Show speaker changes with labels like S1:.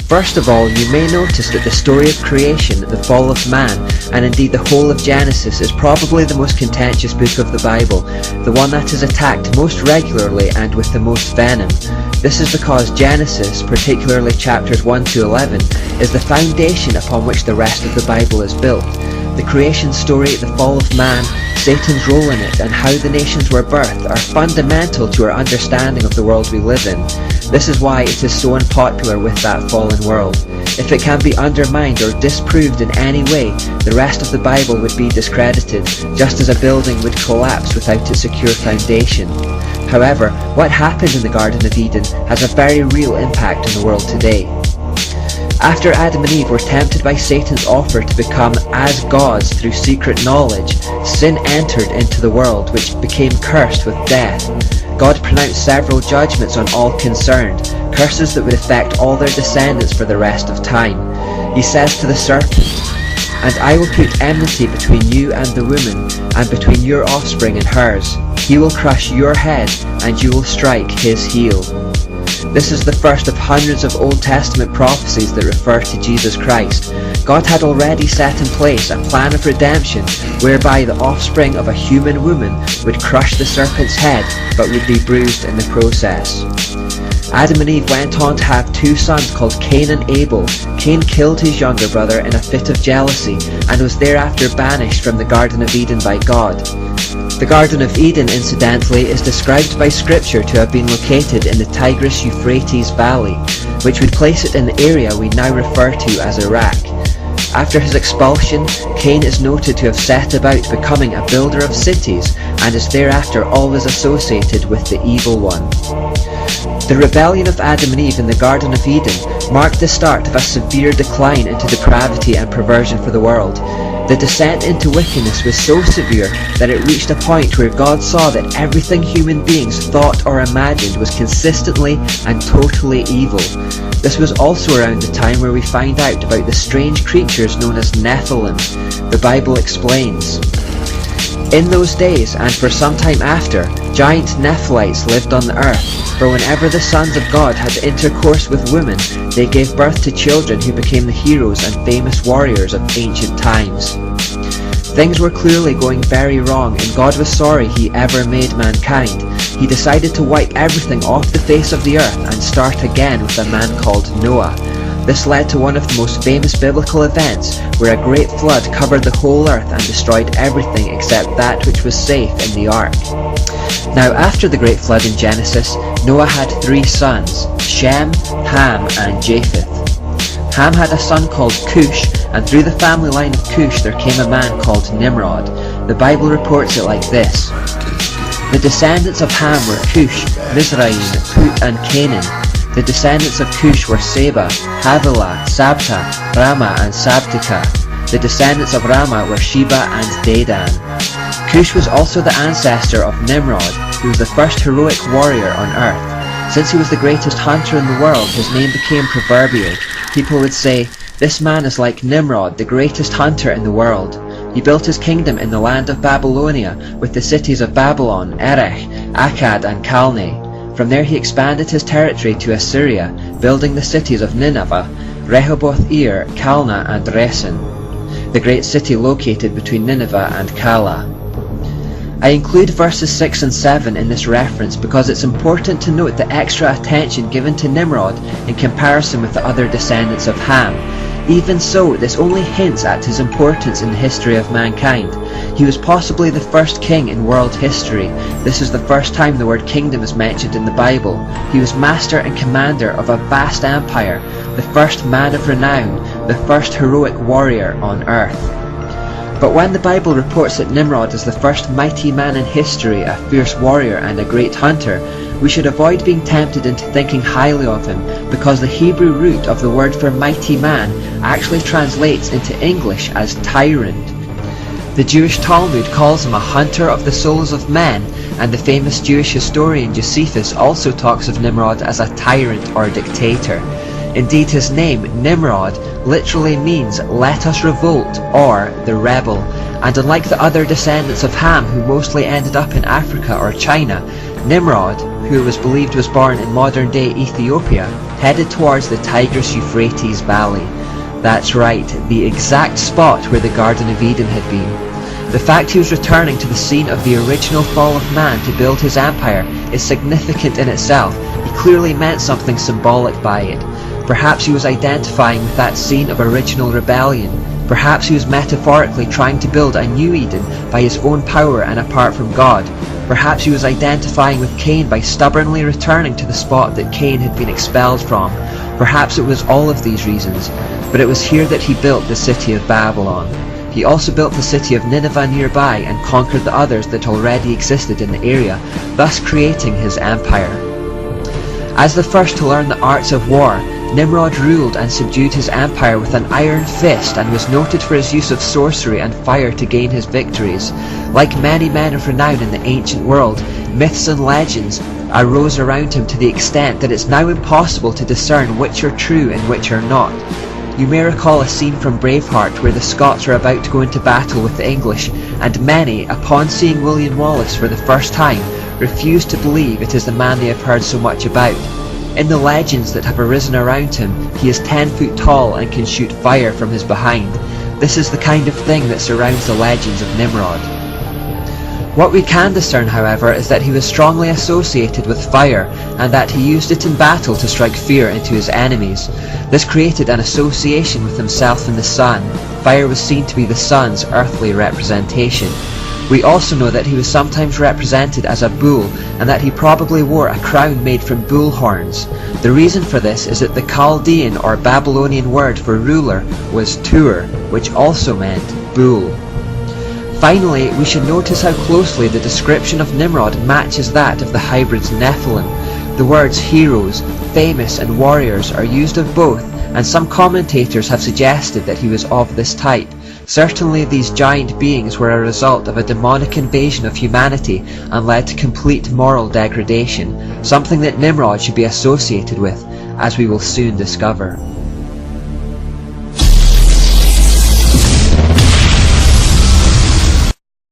S1: First of all, you may notice that the story of creation, the fall of man, and indeed the whole of Genesis is probably the most contentious book of the Bible, the one that is attacked most regularly and with the most venom. This is because Genesis, particularly chapters 1 to 11, is the foundation upon which the rest of the Bible is built. The creation story, the fall of man, Satan's role in it, and how the nations were birthed are fundamental to our understanding of the world we live in. This is why it is so unpopular with that fallen world. If it can be undermined or disproved in any way, the rest of the Bible would be discredited, just as a building would collapse without a secure foundation. However, what happened in the Garden of Eden has a very real impact on the world today. After Adam and Eve were tempted by Satan's offer to become as gods through secret knowledge, sin entered into the world, which became cursed with death. God pronounced several judgments on all concerned, curses that would affect all their descendants for the rest of time. He says to the serpent, "And I will put enmity between you and the woman, and between your offspring and hers. He will crush your head, and you will strike his heel." This is the first of hundreds of Old Testament prophecies that refer to Jesus Christ. God had already set in place a plan of redemption whereby the offspring of a human woman would crush the serpent's head but would be bruised in the process. Adam and Eve went on to have two sons called Cain and Abel. Cain killed his younger brother in a fit of jealousy and was thereafter banished from the Garden of Eden by God. The Garden of Eden, incidentally, is described by Scripture to have been located in the Tigris-Euphrates Valley, which would place it in the area we now refer to as Iraq. After his expulsion, Cain is noted to have set about becoming a builder of cities and is thereafter always associated with the evil one. The rebellion of Adam and Eve in the Garden of Eden marked the start of a severe decline into depravity and perversion for the world. The descent into wickedness was so severe that it reached a point where God saw that everything human beings thought or imagined was consistently and totally evil. This was also around the time where we find out about the strange creatures known as Nephilim. The Bible explains, "In those days, and for some time after, giant Nephilites lived on the earth, for whenever the sons of God had intercourse with women, they gave birth to children who became the heroes and famous warriors of ancient times." Things were clearly going very wrong, and God was sorry He ever made mankind. He decided to wipe everything off the face of the earth and start again with a man called Noah. This led to one of the most famous biblical events, where a great flood covered the whole earth and destroyed everything except that which was safe in the ark. Now after the great flood in Genesis, Noah had three sons, Shem, Ham, and Japheth. Ham had a son called Cush, and through the family line of Cush there came a man called Nimrod. The Bible reports it like this: "The descendants of Ham were Cush, Mizraim, Put, and Canaan. The descendants of Cush were Seba, Havilah, Sabta, Rama, and Sabtika. The descendants of Rama were Sheba and Dedan." Cush was also the ancestor of Nimrod, who was the first heroic warrior on earth. Since he was the greatest hunter in the world, his name became proverbial. People would say, "This man is like Nimrod, the greatest hunter in the world. He built his kingdom in the land of Babylonia, with the cities of Babylon, Erech, Akkad, and Calneh. From there he expanded his territory to Assyria, building the cities of Nineveh, Rehoboth-ir, Calneh, and Resen, the great city located between Nineveh and Calah." I include verses 6 and 7 in this reference because it's important to note the extra attention given to Nimrod in comparison with the other descendants of Ham. Even so, this only hints at his importance in the history of mankind. He was possibly the first king in world history. This is the first time the word kingdom is mentioned in the Bible. He was master and commander of a vast empire, the first man of renown, the first heroic warrior on earth. But when the Bible reports that Nimrod is the first mighty man in history, a fierce warrior and a great hunter, we should avoid being tempted into thinking highly of him, because the Hebrew root of the word for mighty man actually translates into English as tyrant. The Jewish Talmud calls him a hunter of the souls of men, and the famous Jewish historian Josephus also talks of Nimrod as a tyrant or dictator. Indeed, his name, Nimrod, literally means "let us revolt" or "the rebel," and unlike the other descendants of Ham who mostly ended up in Africa or China, Nimrod, who it was believed was born in modern-day Ethiopia, headed towards the Tigris-Euphrates Valley. That's right, the exact spot where the Garden of Eden had been. The fact he was returning to the scene of the original fall of man to build his empire is significant in itself. He clearly meant something symbolic by it. Perhaps he was identifying with that scene of original rebellion. Perhaps he was metaphorically trying to build a new Eden by his own power and apart from God. Perhaps he was identifying with Cain by stubbornly returning to the spot that Cain had been expelled from. Perhaps it was all of these reasons, but it was here that he built the city of Babylon. He also built the city of Nineveh nearby and conquered the others that already existed in the area, thus creating his empire. As the first to learn the arts of war, Nimrod ruled and subdued his empire with an iron fist and was noted for his use of sorcery and fire to gain his victories. Like many men of renown in the ancient world, myths and legends arose around him to the extent that it's now impossible to discern which are true and which are not. You may recall a scene from Braveheart where the Scots are about to go into battle with the English, and many, upon seeing William Wallace for the first time, refuse to believe it is the man they have heard so much about. In the legends that have arisen around him, he is 10 foot tall and can shoot fire from his behind. This is the kind of thing that surrounds the legends of Nimrod. What we can discern, however, is that he was strongly associated with fire, and that he used it in battle to strike fear into his enemies. This created an association with himself and the sun. Fire was seen to be the sun's earthly representation. We also know that he was sometimes represented as a bull, and that he probably wore a crown made from bull horns. The reason for this is that the Chaldean or Babylonian word for ruler was Tur, which also meant bull. Finally, we should notice how closely the description of Nimrod matches that of the hybrids Nephilim. The words heroes, famous and warriors are used of both, and some commentators have suggested that he was of this type. Certainly these giant beings were a result of a demonic invasion of humanity and led to complete moral degradation, something that Nimrod should be associated with, as we will soon discover.